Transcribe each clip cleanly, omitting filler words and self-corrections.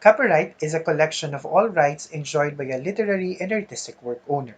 Copyright is a collection of all rights enjoyed by a literary and artistic work owner.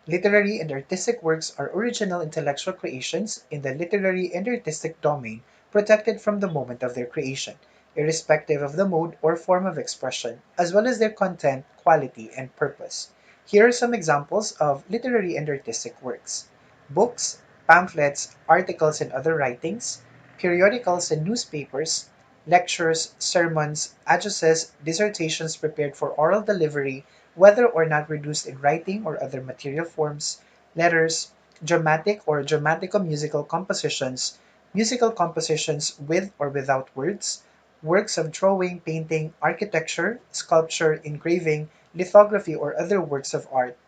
Literary and artistic works are original intellectual creations in the literary and artistic domain protected from the moment of their creation, irrespective of the mode or form of expression, as well as their content, quality, and purpose. Here are some examples of literary and artistic works: books, pamphlets, articles and other writings, periodicals and newspapers, lectures, sermons, addresses, dissertations prepared for oral delivery, whether or not reduced in writing or other material forms, letters, dramatic or dramatico-musical compositions, musical compositions with or without words, works of drawing, painting, architecture, sculpture, engraving, lithography, or other works of art,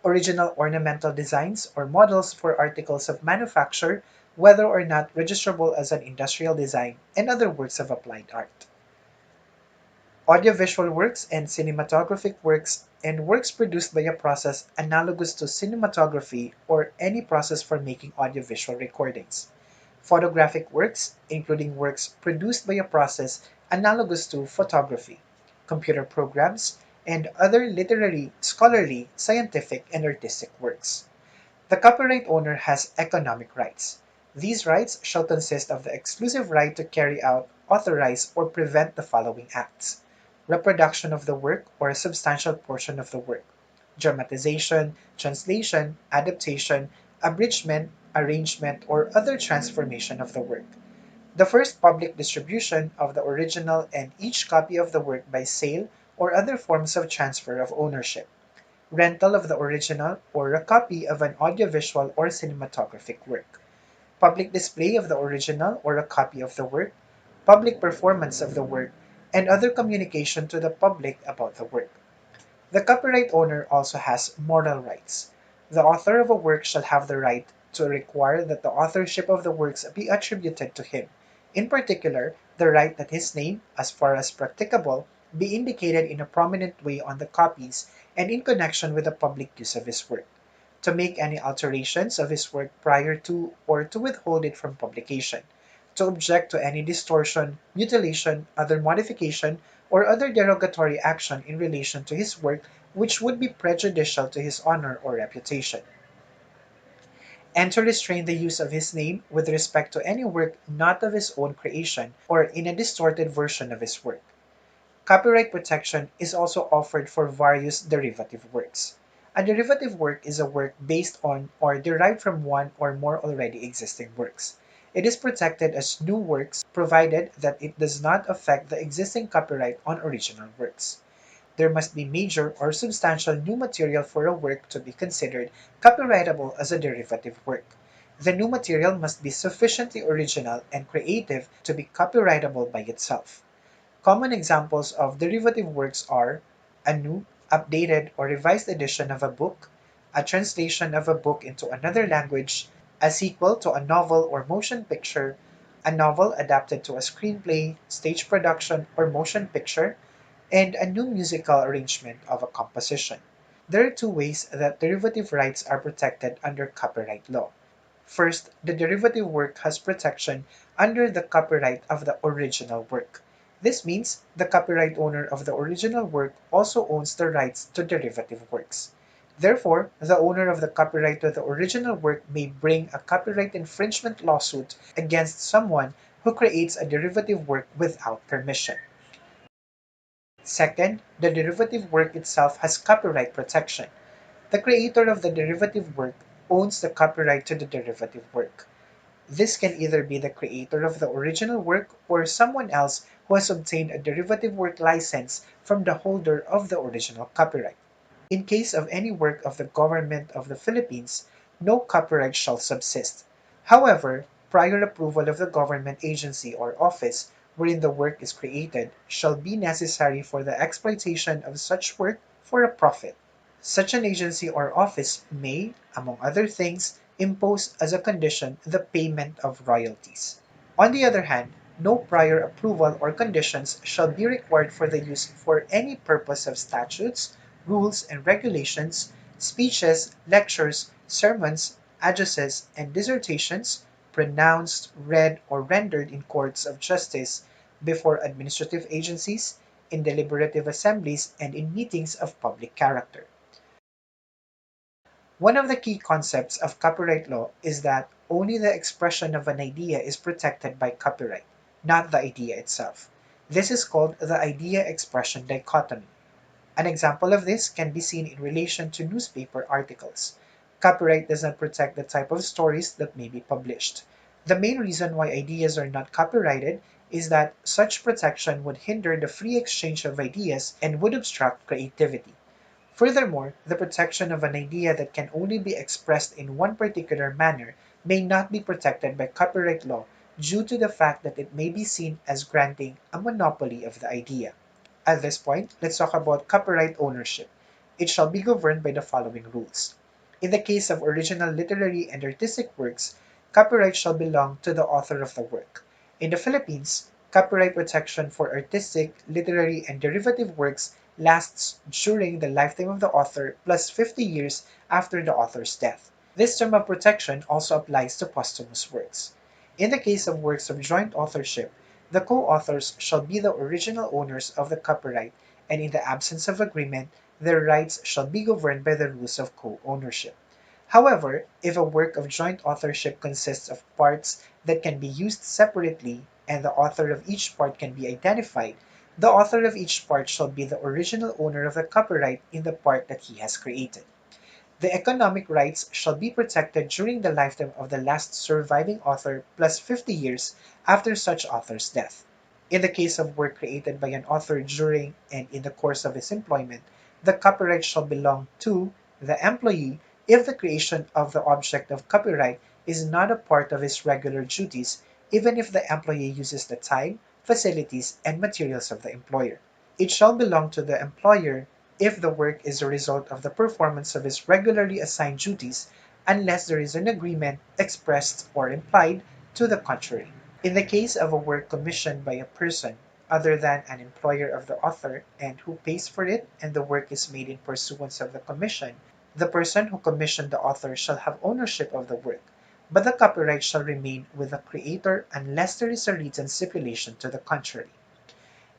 original ornamental designs or models for articles of manufacture, whether or not registrable as an industrial design, and other works of applied art. Audiovisual works and cinematographic works and works produced by a process analogous to cinematography or any process for making audiovisual recordings. Photographic works, including works produced by a process analogous to photography, computer programs, and other literary, scholarly, scientific, and artistic works. The copyright owner has economic rights. These rights shall consist of the exclusive right to carry out, authorize, or prevent the following acts: reproduction of the work or a substantial portion of the work, dramatization, translation, adaptation, abridgment, arrangement, or other transformation of the work. The first public distribution of the original and each copy of the work by sale or other forms of transfer of ownership. Rental of the original or a copy of an audiovisual or cinematographic work. Public display of the original or a copy of the work. Public performance of the work, and other communication to the public about the work. The copyright owner also has moral rights. The author of a work shall have the right to require that the authorship of the works be attributed to him. In particular, the right that his name, as far as practicable, be indicated in a prominent way on the copies and in connection with the public use of his work, to make any alterations of his work prior to or to withhold it from publication, to object to any distortion, mutilation, other modification, or other derogatory action in relation to his work which would be prejudicial to his honor or reputation, and to restrain the use of his name with respect to any work not of his own creation or in a distorted version of his work. Copyright protection is also offered for various derivative works. A derivative work is a work based on or derived from one or more already existing works. It is protected as new works provided that it does not affect the existing copyright on original works. There must be major or substantial new material for a work to be considered copyrightable as a derivative work. The new material must be sufficiently original and creative to be copyrightable by itself. Common examples of derivative works are a new, updated, or revised edition of a book, a translation of a book into another language, a sequel to a novel or motion picture, a novel adapted to a screenplay, stage production, or motion picture, and a new musical arrangement of a composition. There are two ways that derivative rights are protected under copyright law. First, the derivative work has protection under the copyright of the original work. This means the copyright owner of the original work also owns the rights to derivative works. Therefore, the owner of the copyright to the original work may bring a copyright infringement lawsuit against someone who creates a derivative work without permission. Second, the derivative work itself has copyright protection. The creator of the derivative work owns the copyright to the derivative work. This can either be the creator of the original work or someone else who has obtained a derivative work license from the holder of the original copyright. In case of any work of the government of the Philippines, no copyright shall subsist. However, prior approval of the government agency or office wherein the work is created shall be necessary for the exploitation of such work for a profit. Such an agency or office may, among other things, impose as a condition the payment of royalties. On the other hand, no prior approval or conditions shall be required for the use for any purpose of statutes, rules and regulations, speeches, lectures, sermons, addresses, and dissertations pronounced, read, or rendered in courts of justice, before administrative agencies, in deliberative assemblies, and in meetings of public character. One of the key concepts of copyright law is that only the expression of an idea is protected by copyright, not the idea itself. This is called the idea expression dichotomy. An example of this can be seen in relation to newspaper articles. Copyright does not protect the type of stories that may be published. The main reason why ideas are not copyrighted is that such protection would hinder the free exchange of ideas and would obstruct creativity. Furthermore, the protection of an idea that can only be expressed in one particular manner may not be protected by copyright law due to the fact that it may be seen as granting a monopoly of the idea. At this point, let's talk about copyright ownership. It shall be governed by the following rules. In the case of original literary and artistic works, copyright shall belong to the author of the work. In the Philippines, copyright protection for artistic, literary, and derivative works lasts during the lifetime of the author plus 50 years after the author's death. This term of protection also applies to posthumous works. In the case of works of joint authorship, the co-authors shall be the original owners of the copyright, and in the absence of agreement, their rights shall be governed by the rules of co-ownership. However, if a work of joint authorship consists of parts that can be used separately and the author of each part can be identified, the author of each part shall be the original owner of the copyright in the part that he has created. The economic rights shall be protected during the lifetime of the last surviving author plus 50 years after such author's death. In the case of work created by an author during and in the course of his employment, the copyright shall belong to the employee if the creation of the object of copyright is not a part of his regular duties, even if the employee uses the time, facilities, and materials of the employer. It shall belong to the employer if the work is a result of the performance of his regularly assigned duties, unless there is an agreement, expressed or implied, to the contrary. In the case of a work commissioned by a person other than an employer of the author and who pays for it and the work is made in pursuance of the commission, the person who commissioned the author shall have ownership of the work, but the copyright shall remain with the creator unless there is a written stipulation to the contrary.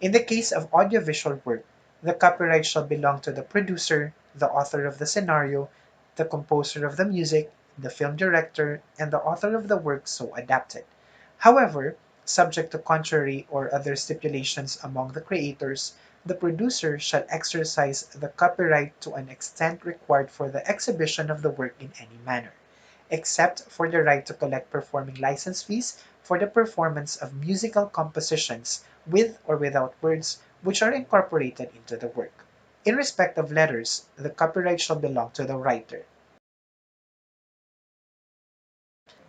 In the case of audiovisual work, the copyright shall belong to the producer, the author of the scenario, the composer of the music, the film director, and the author of the work so adapted. However, subject to contrary or other stipulations among the creators, the producer shall exercise the copyright to an extent required for the exhibition of the work in any manner, except for the right to collect performing license fees for the performance of musical compositions with or without words which are incorporated into the work. In respect of letters, the copyright shall belong to the writer.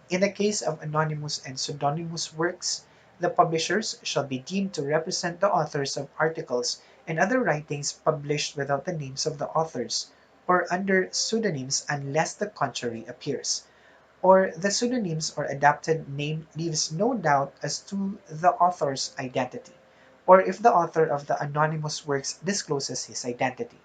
In the case of anonymous and pseudonymous works, the publishers shall be deemed to represent the authors of articles and other writings published without the names of the authors, or under pseudonyms unless the contrary appears, or the pseudonyms or adapted name leaves no doubt as to the author's identity, or if the author of the anonymous works discloses his identity.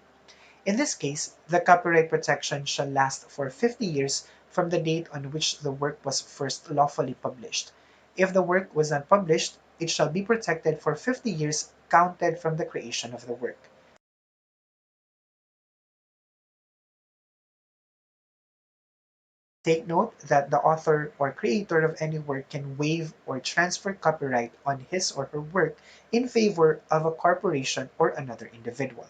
In this case, the copyright protection shall last for 50 years from the date on which the work was first lawfully published. If the work was not published, it shall be protected for 50 years counted from the creation of the work. Take note that the author or creator of any work can waive or transfer copyright on his or her work in favor of a corporation or another individual.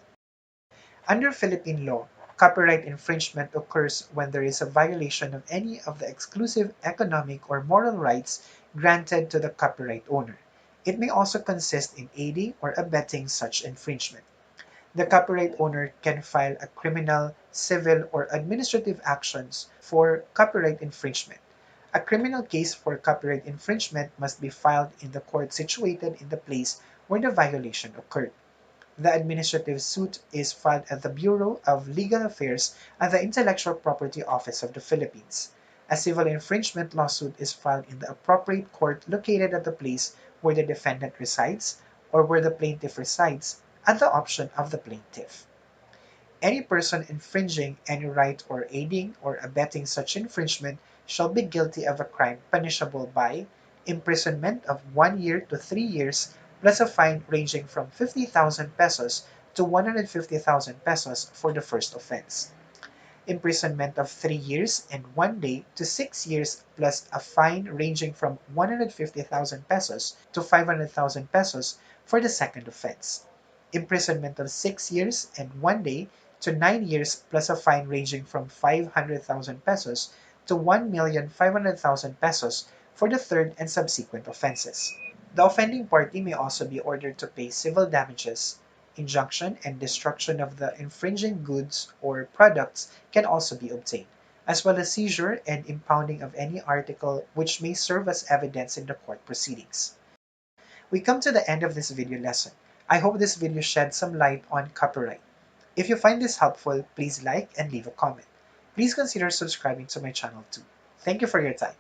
Under Philippine law, copyright infringement occurs when there is a violation of any of the exclusive economic or moral rights granted to the copyright owner. It may also consist in aiding or abetting such infringement. The copyright owner can file a criminal, civil, or administrative actions for copyright infringement. A criminal case for copyright infringement must be filed in the court situated in the place where the violation occurred. The administrative suit is filed at the Bureau of Legal Affairs at the Intellectual Property Office of the Philippines. A civil infringement lawsuit is filed in the appropriate court located at the place where the defendant resides or where the plaintiff resides at the option of the plaintiff. Any person infringing any right or aiding or abetting such infringement shall be guilty of a crime punishable by imprisonment of 1 year to 3 years plus a fine ranging from 50,000 pesos to 150,000 pesos for the first offense. Imprisonment of 3 years and 1 day to 6 years plus a fine ranging from 150,000 pesos to 500,000 pesos for the second offense. Imprisonment of 6 years and 1 day to 9 years plus a fine ranging from 500,000 pesos to 1,500,000 pesos for the third and subsequent offenses. The offending party may also be ordered to pay civil damages. Injunction and destruction of the infringing goods or products can also be obtained, as well as seizure and impounding of any article which may serve as evidence in the court proceedings. We come to the end of this video lesson. I hope this video shed some light on copyright. If you find this helpful, please like and leave a comment. Please consider subscribing to my channel too. Thank you for your time.